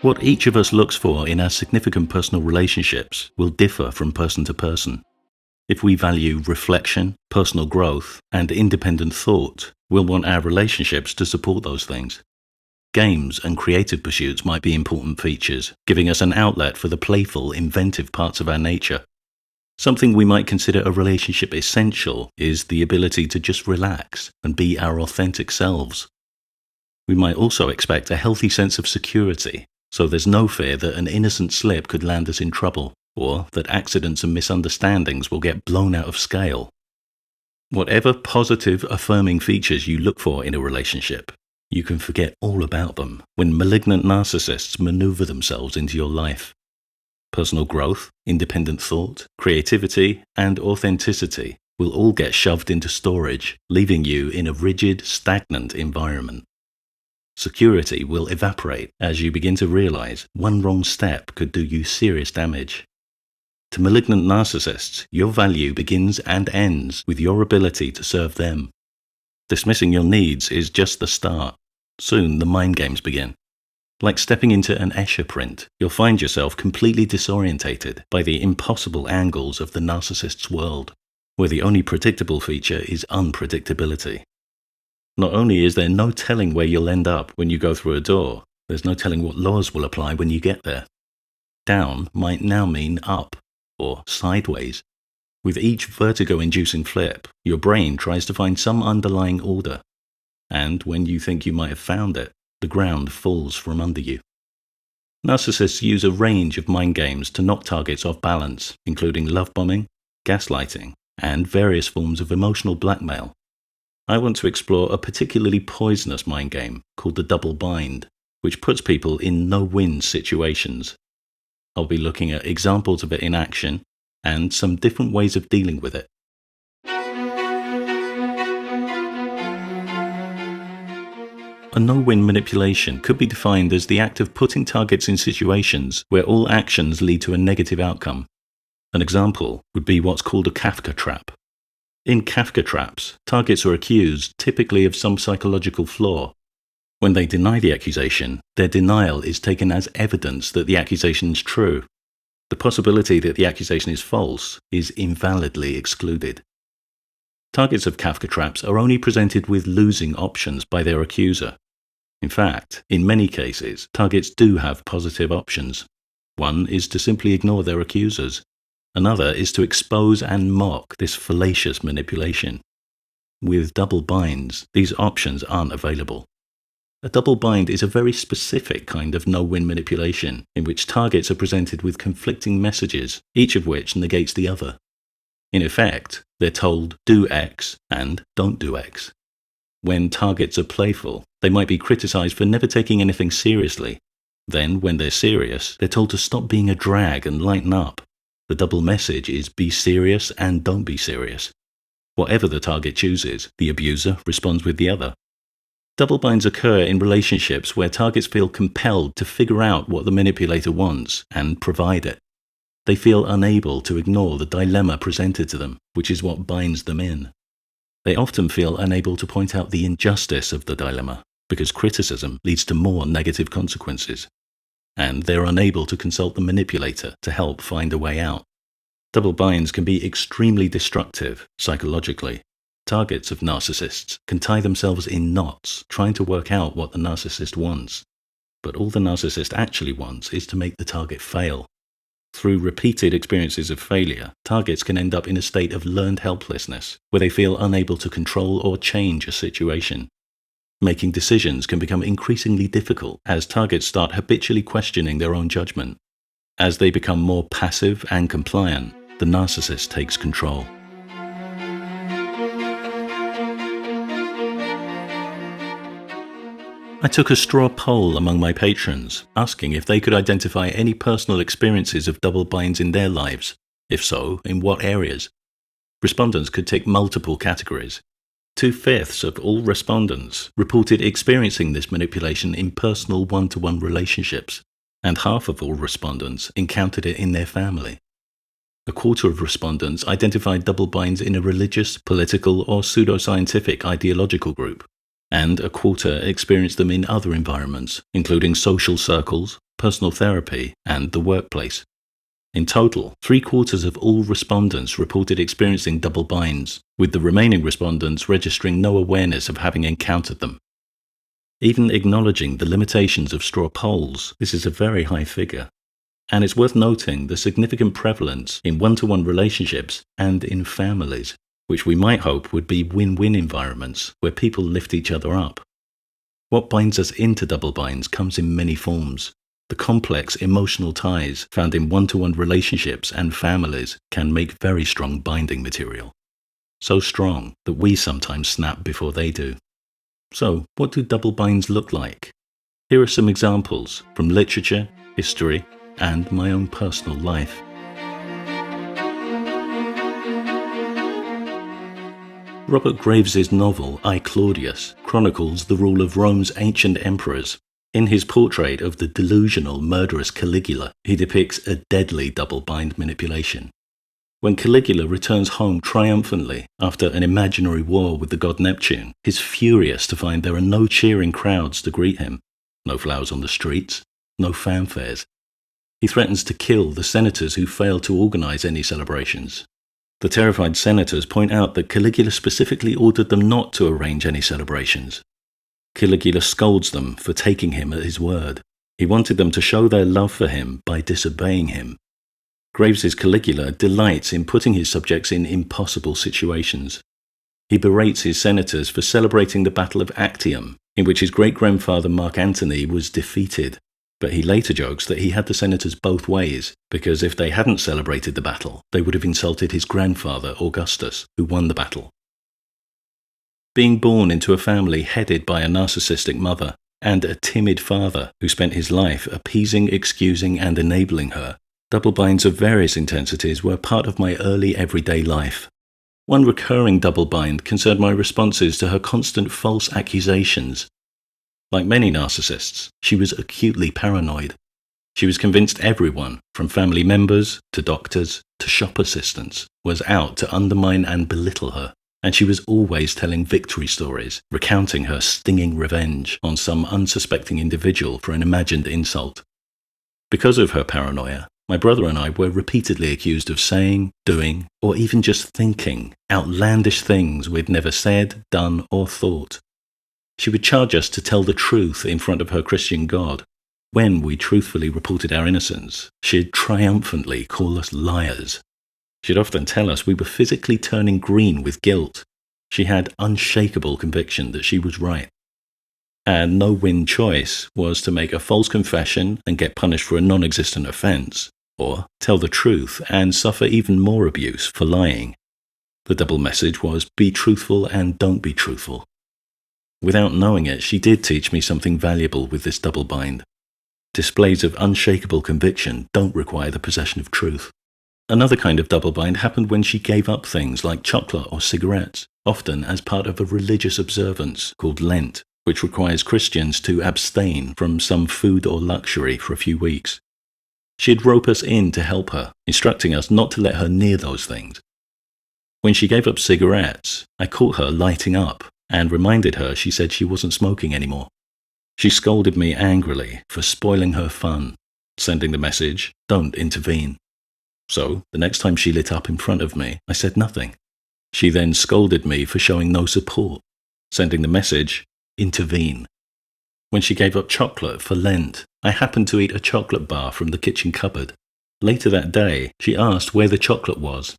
What each of us looks for in our significant personal relationships will differ from person to person. If we value reflection, personal growth, and independent thought, we'll want our relationships to support those things. Games and creative pursuits might be important features, giving us an outlet for the playful, inventive parts of our nature. Something we might consider a relationship essential is the ability to just relax and be our authentic selves. We might also expect a healthy sense of security, so there's no fear that an innocent slip could land us in trouble, or that accidents and misunderstandings will get blown out of scale. Whatever positive, affirming features you look for in a relationship, you can forget all about them when malignant narcissists maneuver themselves into your life. Personal growth, independent thought, creativity, and authenticity will all get shoved into storage, leaving you in a rigid, stagnant environment. Security will evaporate as you begin to realize one wrong step could do you serious damage. To malignant narcissists, your value begins and ends with your ability to serve them. Dismissing your needs is just the start. Soon the mind games begin. Like stepping into an Escher print, you'll find yourself completely disorientated by the impossible angles of the narcissist's world, where the only predictable feature is unpredictability. Not only is there no telling where you'll end up when you go through a door, there's no telling what laws will apply when you get there. Down might now mean up, or sideways. With each vertigo-inducing flip, your brain tries to find some underlying order. And when you think you might have found it, the ground falls from under you. Narcissists use a range of mind games to knock targets off balance, including love bombing, gaslighting, and various forms of emotional blackmail. I want to explore a particularly poisonous mind game called the double bind, which puts people in no-win situations. I'll be looking at examples of it in action and some different ways of dealing with it. A no-win manipulation could be defined as the act of putting targets in situations where all actions lead to a negative outcome. An example would be what's called a Kafka trap. In Kafka traps, targets are accused typically of some psychological flaw. When they deny the accusation, their denial is taken as evidence that the accusation is true. The possibility that the accusation is false is invalidly excluded. Targets of Kafka traps are only presented with losing options by their accuser. In fact, in many cases, targets do have positive options. One is to simply ignore their accusers. Another is to expose and mock this fallacious manipulation. With double binds, these options aren't available. A double bind is a very specific kind of no-win manipulation in which targets are presented with conflicting messages, each of which negates the other. In effect, they're told, do X and don't do X. When targets are playful, they might be criticized for never taking anything seriously. Then, when they're serious, they're told to stop being a drag and lighten up. The double message is be serious and don't be serious. Whatever the target chooses, the abuser responds with the other. Double binds occur in relationships where targets feel compelled to figure out what the manipulator wants and provide it. They feel unable to ignore the dilemma presented to them, which is what binds them in. They often feel unable to point out the injustice of the dilemma, because criticism leads to more negative consequences. And they're unable to consult the manipulator to help find a way out. Double binds can be extremely destructive psychologically. Targets of narcissists can tie themselves in knots trying to work out what the narcissist wants. But all the narcissist actually wants is to make the target fail. Through repeated experiences of failure, targets can end up in a state of learned helplessness, where they feel unable to control or change a situation. Making decisions can become increasingly difficult as targets start habitually questioning their own judgment. As they become more passive and compliant, the narcissist takes control. I took a straw poll among my patrons, asking if they could identify any personal experiences of double binds in their lives. If so, in what areas? Respondents could tick multiple categories. 2/5 of all respondents reported experiencing this manipulation in personal one-to-one relationships, and half of all respondents encountered it in their family. 1/4 of respondents identified double binds in a religious, political, or pseudoscientific ideological group, and 1/4 experienced them in other environments, including social circles, personal therapy, and the workplace. In total, 3/4 of all respondents reported experiencing double binds, with the remaining respondents registering no awareness of having encountered them. Even acknowledging the limitations of straw polls, this is a very high figure. And it's worth noting the significant prevalence in one-to-one relationships and in families, which we might hope would be win-win environments where people lift each other up. What binds us into double binds comes in many forms. The complex emotional ties found in one-to-one relationships and families can make very strong binding material. So strong that we sometimes snap before they do. So, what do double binds look like? Here are some examples from literature, history, and my own personal life. Robert Graves's novel I, Claudius chronicles the rule of Rome's ancient emperors. In his portrait of the delusional, murderous Caligula, he depicts a deadly double-bind manipulation. When Caligula returns home triumphantly after an imaginary war with the god Neptune, he's furious to find there are no cheering crowds to greet him, no flowers on the streets, no fanfares. He threatens to kill the senators who fail to organize any celebrations. The terrified senators point out that Caligula specifically ordered them not to arrange any celebrations. Caligula scolds them for taking him at his word. He wanted them to show their love for him by disobeying him. Graves's Caligula delights in putting his subjects in impossible situations. He berates his senators for celebrating the Battle of Actium, in which his great-grandfather Mark Antony was defeated. But he later jokes that he had the senators both ways, because if they hadn't celebrated the battle, they would have insulted his grandfather Augustus, who won the battle. Being born into a family headed by a narcissistic mother and a timid father who spent his life appeasing, excusing, and enabling her, double binds of various intensities were part of my early everyday life. One recurring double bind concerned my responses to her constant false accusations. Like many narcissists, she was acutely paranoid. She was convinced everyone, from family members to doctors to shop assistants, was out to undermine and belittle her. And she was always telling victory stories, recounting her stinging revenge on some unsuspecting individual for an imagined insult. Because of her paranoia, my brother and I were repeatedly accused of saying, doing, or even just thinking outlandish things we'd never said, done, or thought. She would charge us to tell the truth in front of her Christian God. When we truthfully reported our innocence, she'd triumphantly call us liars. She'd often tell us we were physically turning green with guilt. She had unshakable conviction that she was right. And no-win choice was to make a false confession and get punished for a non-existent offense, or tell the truth and suffer even more abuse for lying. The double message was be truthful and don't be truthful. Without knowing it, she did teach me something valuable with this double bind. Displays of unshakable conviction don't require the possession of truth. Another kind of double bind happened when she gave up things like chocolate or cigarettes, often as part of a religious observance called Lent, which requires Christians to abstain from some food or luxury for a few weeks. She'd rope us in to help her, instructing us not to let her near those things. When she gave up cigarettes, I caught her lighting up and reminded her she said she wasn't smoking anymore. She scolded me angrily for spoiling her fun, sending the message, "Don't intervene." So, the next time she lit up in front of me, I said nothing. She then scolded me for showing no support, sending the message, "Intervene." When she gave up chocolate for Lent, I happened to eat a chocolate bar from the kitchen cupboard. Later that day, she asked where the chocolate was.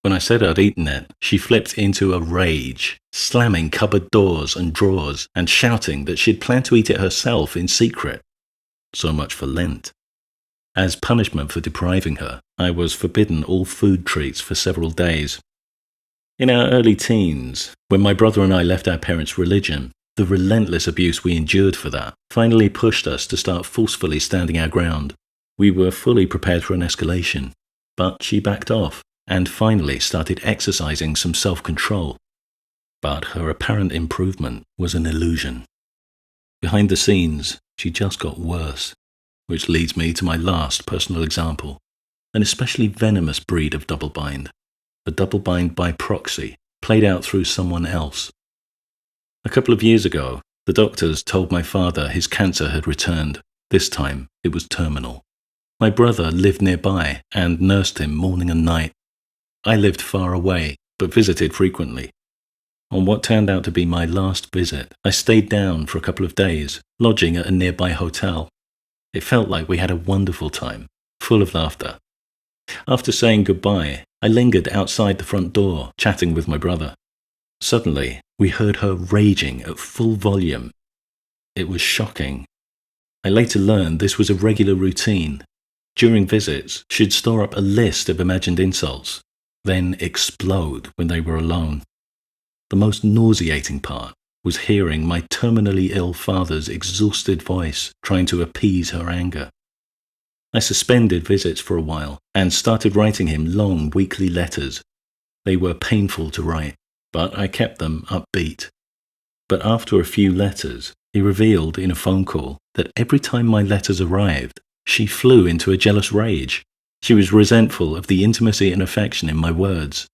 When I said I'd eaten it, she flipped into a rage, slamming cupboard doors and drawers and shouting that she'd planned to eat it herself in secret. So much for Lent. As punishment for depriving her, I was forbidden all food treats for several days. In our early teens, when my brother and I left our parents' religion, the relentless abuse we endured for that finally pushed us to start forcefully standing our ground. We were fully prepared for an escalation, but she backed off, and finally started exercising some self-control. But her apparent improvement was an illusion. Behind the scenes, she just got worse, which leads me to my last personal example, an especially venomous breed of double-bind, a double-bind by proxy, played out through someone else. A couple of years ago, the doctors told my father his cancer had returned. This time, it was terminal. My brother lived nearby and nursed him morning and night. I lived far away, but visited frequently. On what turned out to be my last visit, I stayed down for a couple of days, lodging at a nearby hotel. It felt like we had a wonderful time, full of laughter. After saying goodbye, I lingered outside the front door, chatting with my brother. Suddenly, we heard her raging at full volume. It was shocking. I later learned this was a regular routine. During visits, she'd store up a list of imagined insults, then explode when they were alone. The most nauseating part was hearing my terminally ill father's exhausted voice trying to appease her anger. I suspended visits for a while and started writing him long weekly letters. They were painful to write, but I kept them upbeat. But after a few letters, he revealed in a phone call that every time my letters arrived, she flew into a jealous rage. She was resentful of the intimacy and affection in my words.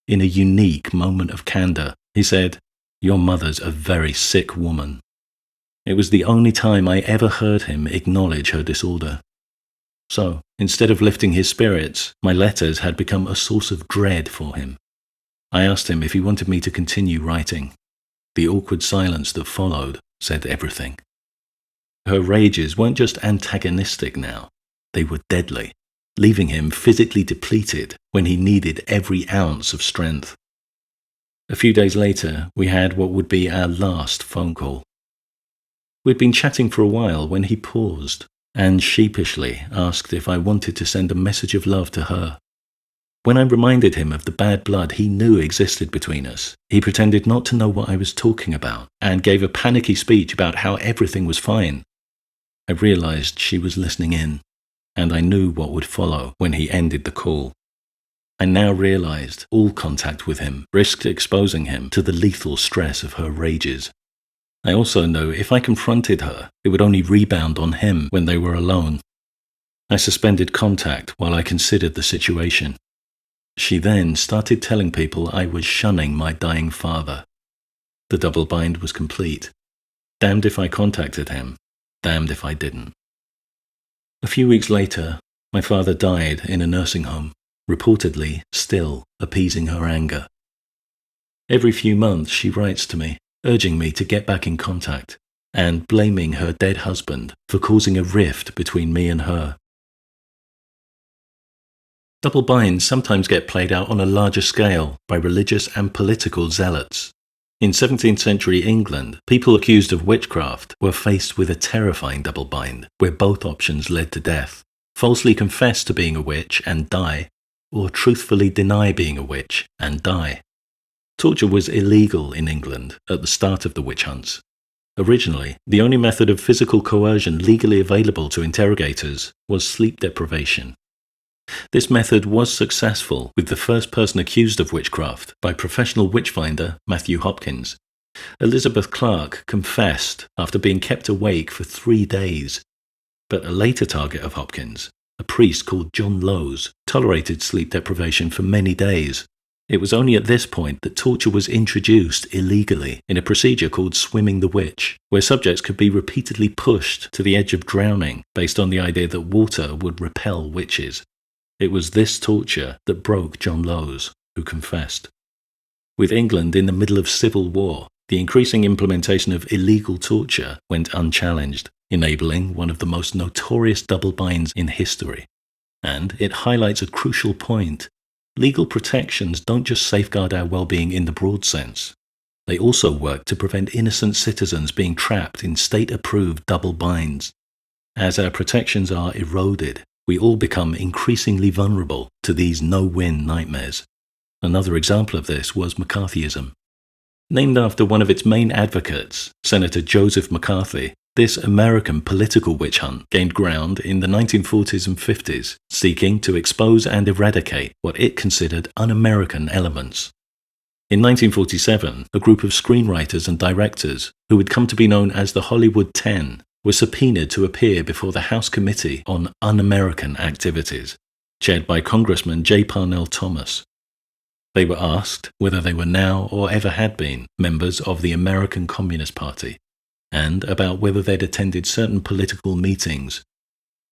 In a unique moment of candor, he said, "Your mother's a very sick woman." It was the only time I ever heard him acknowledge her disorder. So, instead of lifting his spirits, my letters had become a source of dread for him. I asked him if he wanted me to continue writing. The awkward silence that followed said everything. Her rages weren't just antagonistic now, they were deadly, leaving him physically depleted when he needed every ounce of strength. A few days later, we had what would be our last phone call. We'd been chatting for a while when he paused and sheepishly asked if I wanted to send a message of love to her. When I reminded him of the bad blood he knew existed between us, he pretended not to know what I was talking about and gave a panicky speech about how everything was fine. I realized she was listening in, and I knew what would follow when he ended the call. I now realized all contact with him risked exposing him to the lethal stress of her rages. I also knew if I confronted her, it would only rebound on him when they were alone. I suspended contact while I considered the situation. She then started telling people I was shunning my dying father. The double bind was complete. Damned if I contacted him, damned if I didn't. A few weeks later, my father died in a nursing home, reportedly still appeasing her anger. Every few months she writes to me, urging me to get back in contact, and blaming her dead husband for causing a rift between me and her. Double binds sometimes get played out on a larger scale by religious and political zealots. In 17th century England, people accused of witchcraft were faced with a terrifying double bind, where both options led to death: falsely confess to being a witch and die, or truthfully deny being a witch and die. Torture was illegal in England at the start of the witch hunts. Originally, the only method of physical coercion legally available to interrogators was sleep deprivation. This method was successful with the first person accused of witchcraft by professional witchfinder Matthew Hopkins. Elizabeth Clark confessed after being kept awake for 3 days. But a later target of Hopkins, a priest called John Lowes, tolerated sleep deprivation for many days. It was only at this point that torture was introduced illegally in a procedure called swimming the witch, where subjects could be repeatedly pushed to the edge of drowning based on the idea that water would repel witches. It was this torture that broke John Lowes, who confessed. With England in the middle of civil war, the increasing implementation of illegal torture went unchallenged, enabling one of the most notorious double binds in history. And it highlights a crucial point. Legal protections don't just safeguard our well-being in the broad sense. They also work to prevent innocent citizens being trapped in state-approved double binds. As our protections are eroded, we all become increasingly vulnerable to these no-win nightmares. Another example of this was McCarthyism. Named after one of its main advocates, Senator Joseph McCarthy, This American political witch hunt gained ground in the 1940s and 50s, seeking to expose and eradicate what it considered un-American elements. In 1947, a group of screenwriters and directors, who would come to be known as the Hollywood 10, were subpoenaed to appear before the House Committee on Un-American Activities, chaired by Congressman J. Parnell Thomas. They were asked whether they were now or ever had been members of the American Communist Party, and about whether they'd attended certain political meetings.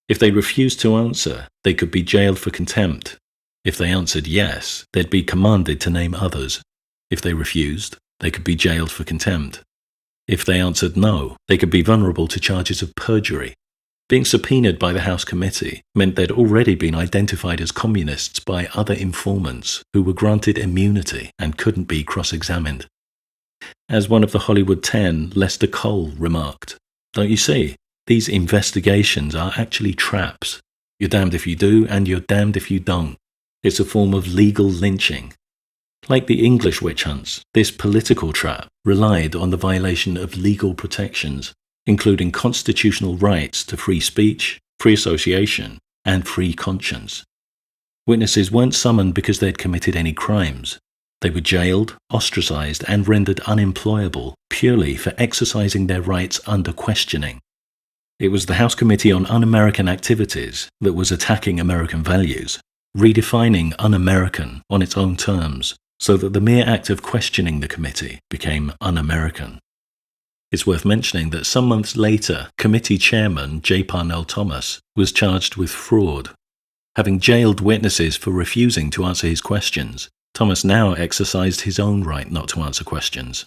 If they refused to answer, they could be jailed for contempt. If they answered yes, they'd be commanded to name others. If they refused, they could be jailed for contempt. If they answered no, they could be vulnerable to charges of perjury. Being subpoenaed by the House Committee meant they'd already been identified as communists by other informants who were granted immunity and couldn't be cross-examined. As one of the Hollywood 10, Lester Cole, remarked, "Don't you see, these investigations are actually traps. You're damned if you do, and you're damned if you don't. It's a form of legal lynching." Like the English witch hunts, this political trap relied on the violation of legal protections, including constitutional rights to free speech, free association, and free conscience. Witnesses weren't summoned because they'd committed any crimes. They were jailed, ostracized, and rendered unemployable purely for exercising their rights under questioning. It was the House Committee on Un-American Activities that was attacking American values, redefining un-American on its own terms, so that the mere act of questioning the committee became un-American. It's worth mentioning that some months later, committee chairman J. Parnell Thomas was charged with fraud. Having jailed witnesses for refusing to answer his questions, Thomas now exercised his own right not to answer questions.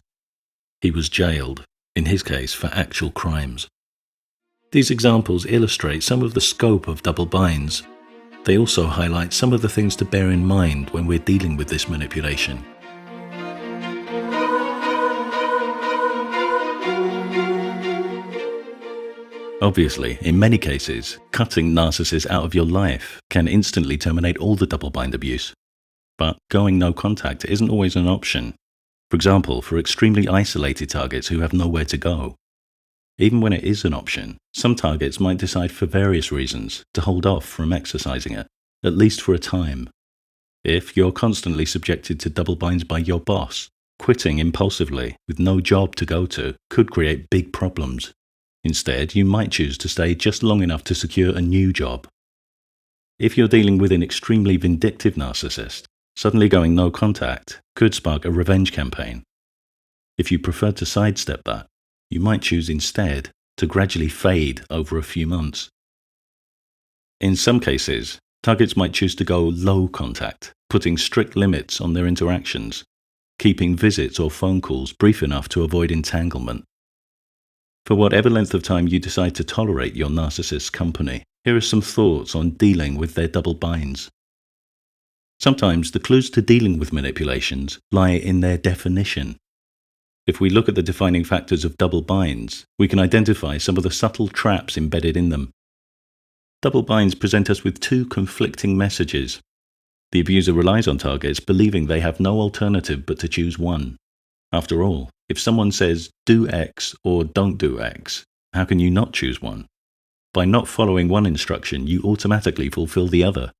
He was jailed, in his case for actual crimes. These examples illustrate some of the scope of double binds. They also highlight some of the things to bear in mind when we're dealing with this manipulation. Obviously, in many cases, cutting narcissists out of your life can instantly terminate all the double bind abuse. But going no contact isn't always an option. For example, for extremely isolated targets who have nowhere to go. Even when it is an option, some targets might decide for various reasons to hold off from exercising it, at least for a time. If you're constantly subjected to double binds by your boss, quitting impulsively with no job to go to could create big problems. Instead, you might choose to stay just long enough to secure a new job. If you're dealing with an extremely vindictive narcissist, suddenly going no contact could spark a revenge campaign. If you prefer to sidestep that, you might choose instead to gradually fade over a few months. In some cases, targets might choose to go low contact, putting strict limits on their interactions, keeping visits or phone calls brief enough to avoid entanglement. For whatever length of time you decide to tolerate your narcissist's company, here are some thoughts on dealing with their double binds. Sometimes the clues to dealing with manipulations lie in their definition. If we look at the defining factors of double binds, we can identify some of the subtle traps embedded in them. Double binds present us with two conflicting messages. The abuser relies on targets believing they have no alternative but to choose one. After all, if someone says, do X or don't do X, how can you not choose one? By not following one instruction, you automatically fulfill the other.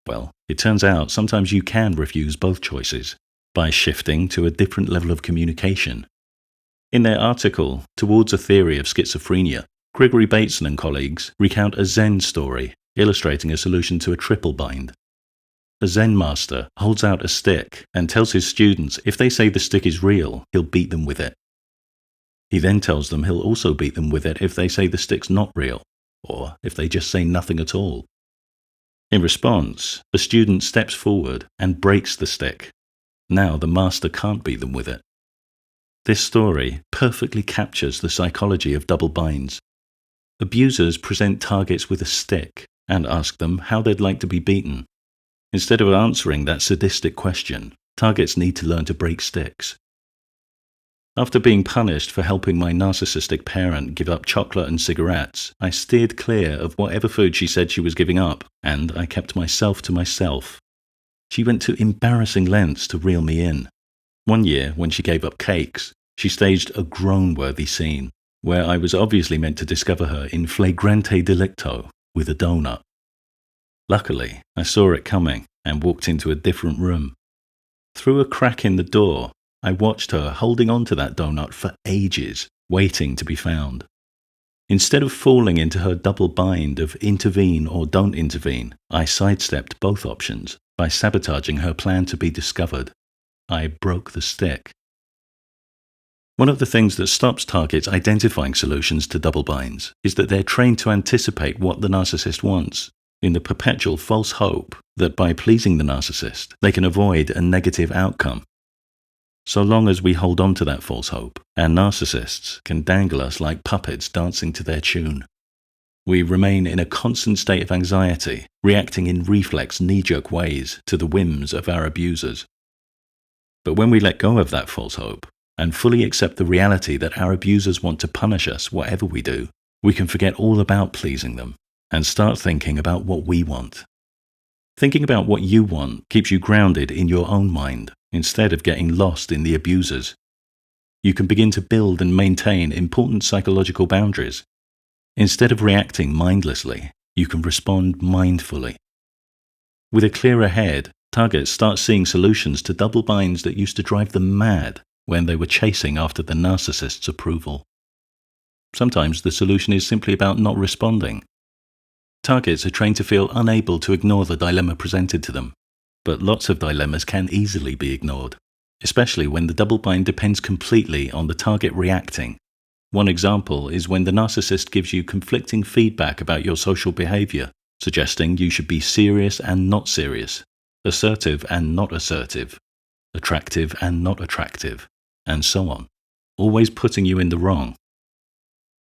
Well, it turns out sometimes you can refuse both choices by shifting to a different level of communication. In their article, Towards a Theory of Schizophrenia, Gregory Bateson and colleagues recount a Zen story illustrating a solution to a triple bind. A Zen master holds out a stick and tells his students if they say the stick is real, he'll beat them with it. He then tells them he'll also beat them with it if they say the stick's not real, or if they just say nothing at all. In response, the student steps forward and breaks the stick. Now the master can't beat them with it. This story perfectly captures the psychology of double binds. Abusers present targets with a stick and ask them how they'd like to be beaten. Instead of answering that sadistic question, targets need to learn to break sticks. After being punished for helping my narcissistic parent give up chocolate and cigarettes, I steered clear of whatever food she said she was giving up, and I kept myself to myself. She went to embarrassing lengths to reel me in. One year, when she gave up cakes, she staged a groan-worthy scene. where I was obviously meant to discover her in flagrante delicto with a donut. Luckily, I saw it coming and walked into a different room. Through a crack in the door, I watched her holding on to that donut for ages, waiting to be found. Instead of falling into her double bind of intervene or don't intervene, I sidestepped both options by sabotaging her plan to be discovered. I broke the stick. One of the things that stops targets identifying solutions to double binds is that they're trained to anticipate what the narcissist wants, in the perpetual false hope that by pleasing the narcissist, they can avoid a negative outcome. So long as we hold on to that false hope, our narcissists can dangle us like puppets dancing to their tune. We remain in a constant state of anxiety, reacting in reflex, knee-jerk ways to the whims of our abusers. But when we let go of that false hope, and fully accept the reality that our abusers want to punish us whatever we do, we can forget all about pleasing them and start thinking about what we want. Thinking about what you want keeps you grounded in your own mind, instead of getting lost in the abusers. You can begin to build and maintain important psychological boundaries. Instead of reacting mindlessly, you can respond mindfully. With a clearer head, targets start seeing solutions to double binds that used to drive them mad when they were chasing after the narcissist's approval. Sometimes the solution is simply about not responding. Targets are trained to feel unable to ignore the dilemma presented to them, but lots of dilemmas can easily be ignored, especially when the double bind depends completely on the target reacting. One example is when the narcissist gives you conflicting feedback about your social behavior, suggesting you should be serious and not serious, assertive and not assertive, attractive and not attractive, and so on, always putting you in the wrong.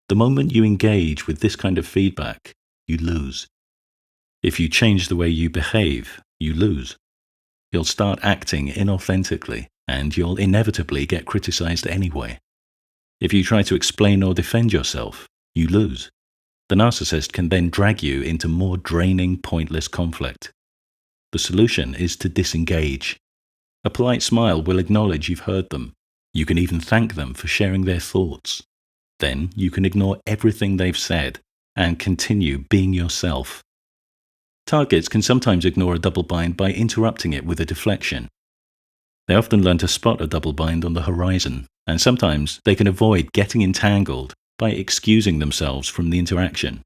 The moment you engage with this kind of feedback, you lose. If you change the way you behave, you lose. You'll start acting inauthentically, and you'll inevitably get criticized anyway. If you try to explain or defend yourself, you lose. The narcissist can then drag you into more draining, pointless conflict. The solution is to disengage. A polite smile will acknowledge you've heard them. You can even thank them for sharing their thoughts. Then you can ignore everything they've said and continue being yourself. Targets can sometimes ignore a double bind by interrupting it with a deflection. They often learn to spot a double bind on the horizon, and sometimes they can avoid getting entangled by excusing themselves from the interaction.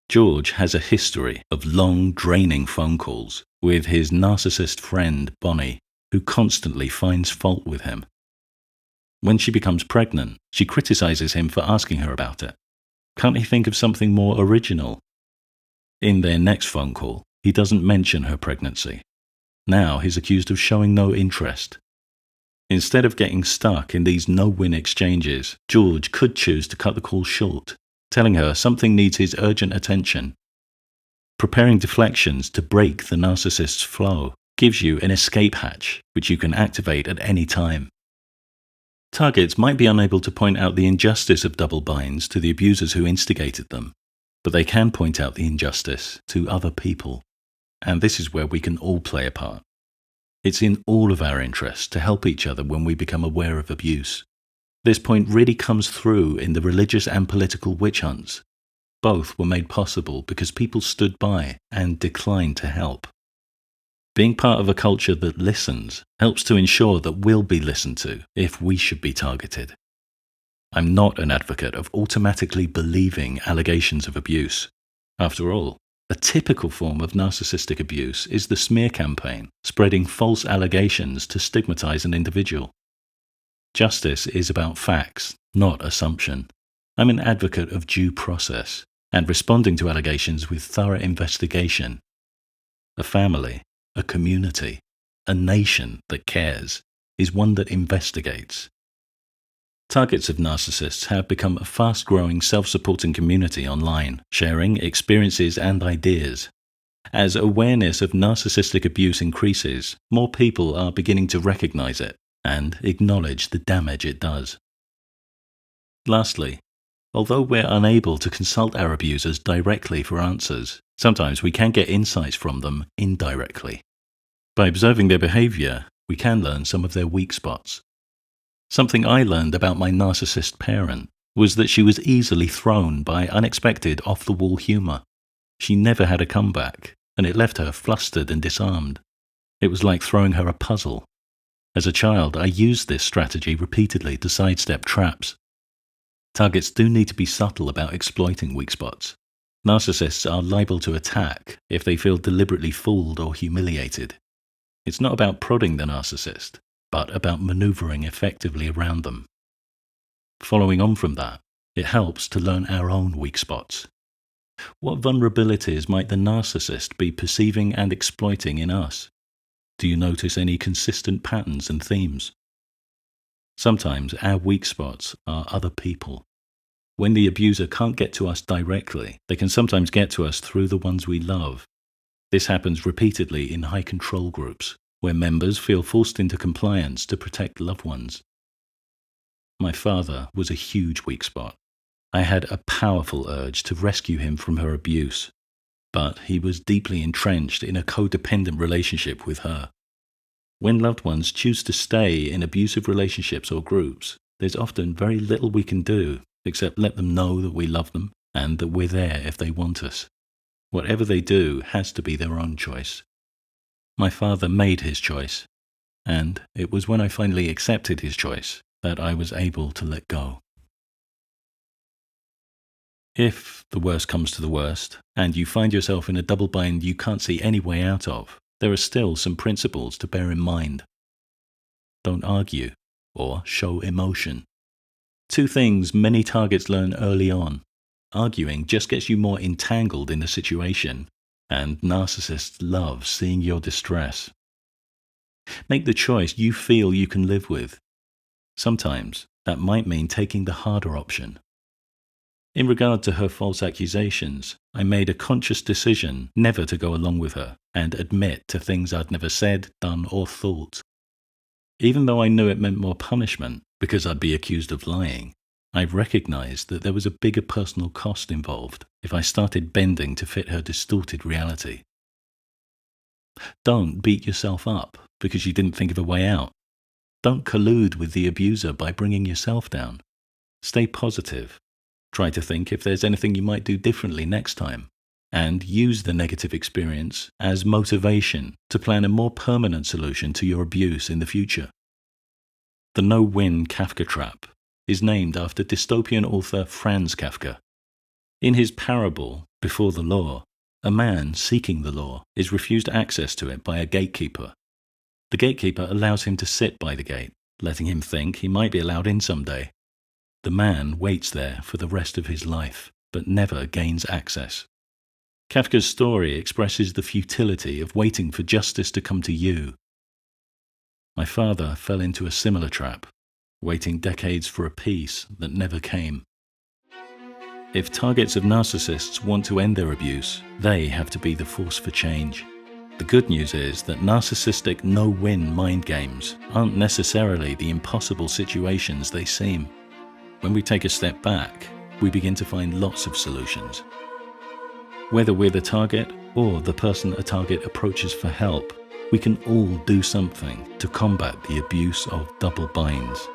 George has a history of long, draining phone calls with his narcissist friend Bonnie, who constantly finds fault with him. When she becomes pregnant, she criticizes him for asking her about it. Can't he think of something more original? In their next phone call, he doesn't mention her pregnancy. Now he's accused of showing no interest. Instead of getting stuck in these no-win exchanges, George could choose to cut the call short, telling her something needs his urgent attention. Preparing deflections to break the narcissist's flow gives you an escape hatch, which you can activate at any time. Targets might be unable to point out the injustice of double binds to the abusers who instigated them, but they can point out the injustice to other people. And this is where we can all play a part. It's in all of our interests to help each other when we become aware of abuse. This point really comes through in the religious and political witch hunts. Both were made possible because people stood by and declined to help. Being part of a culture that listens helps to ensure that we'll be listened to if we should be targeted. I'm not an advocate of automatically believing allegations of abuse. After all, a typical form of narcissistic abuse is the smear campaign, spreading false allegations to stigmatize an individual. Justice is about facts, not assumption. I'm an advocate of due process and responding to allegations with thorough investigation. A family, a community, a nation that cares is one that investigates. Targets of narcissists have become a fast-growing, self-supporting community online, sharing experiences and ideas. As awareness of narcissistic abuse increases, more people are beginning to recognize it and acknowledge the damage it does. Lastly, although we're unable to consult our abusers directly for answers, sometimes we can get insights from them indirectly. By observing their behavior, we can learn some of their weak spots. Something I learned about my narcissist parent was that she was easily thrown by unexpected off-the-wall humour. She never had a comeback, and it left her flustered and disarmed. It was like throwing her a puzzle. As a child, I used this strategy repeatedly to sidestep traps. Targets do need to be subtle about exploiting weak spots. Narcissists are liable to attack if they feel deliberately fooled or humiliated. It's not about prodding the narcissist, but about manoeuvring effectively around them. Following on from that, it helps to learn our own weak spots. What vulnerabilities might the narcissist be perceiving and exploiting in us? Do you notice any consistent patterns and themes? Sometimes our weak spots are other people. When the abuser can't get to us directly, they can sometimes get to us through the ones we love. This happens repeatedly in high control groups, where members feel forced into compliance to protect loved ones. My father was a huge weak spot. I had a powerful urge to rescue him from her abuse, but he was deeply entrenched in a codependent relationship with her. When loved ones choose to stay in abusive relationships or groups, there's often very little we can do except let them know that we love them and that we're there if they want us. Whatever they do has to be their own choice. My father made his choice, and it was when I finally accepted his choice that I was able to let go. If the worst comes to the worst, and you find yourself in a double bind you can't see any way out of, there are still some principles to bear in mind. Don't argue or show emotion. Two things many targets learn early on. Arguing just gets you more entangled in the situation, and narcissists love seeing your distress. Make the choice you feel you can live with. Sometimes that might mean taking the harder option. In regard to her false accusations, I made a conscious decision never to go along with her and admit to things I'd never said, done, or thought. Even though I knew it meant more punishment because I'd be accused of lying, I recognized that there was a bigger personal cost involved if I started bending to fit her distorted reality. Don't beat yourself up because you didn't think of a way out. Don't collude with the abuser by bringing yourself down. Stay positive. Try to think if there's anything you might do differently next time, and use the negative experience as motivation to plan a more permanent solution to your abuse in the future. The no-win Kafka trap is named after dystopian author Franz Kafka. In his parable, Before the Law, a man seeking the law is refused access to it by a gatekeeper. The gatekeeper allows him to sit by the gate, letting him think he might be allowed in someday. The man waits there for the rest of his life, but never gains access. Kafka's story expresses the futility of waiting for justice to come to you. My father fell into a similar trap, waiting decades for a peace that never came. If targets of narcissists want to end their abuse, they have to be the force for change. The good news is that narcissistic no-win mind games aren't necessarily the impossible situations they seem. When we take a step back, we begin to find lots of solutions. Whether we're the target or the person a target approaches for help, we can all do something to combat the abuse of double binds.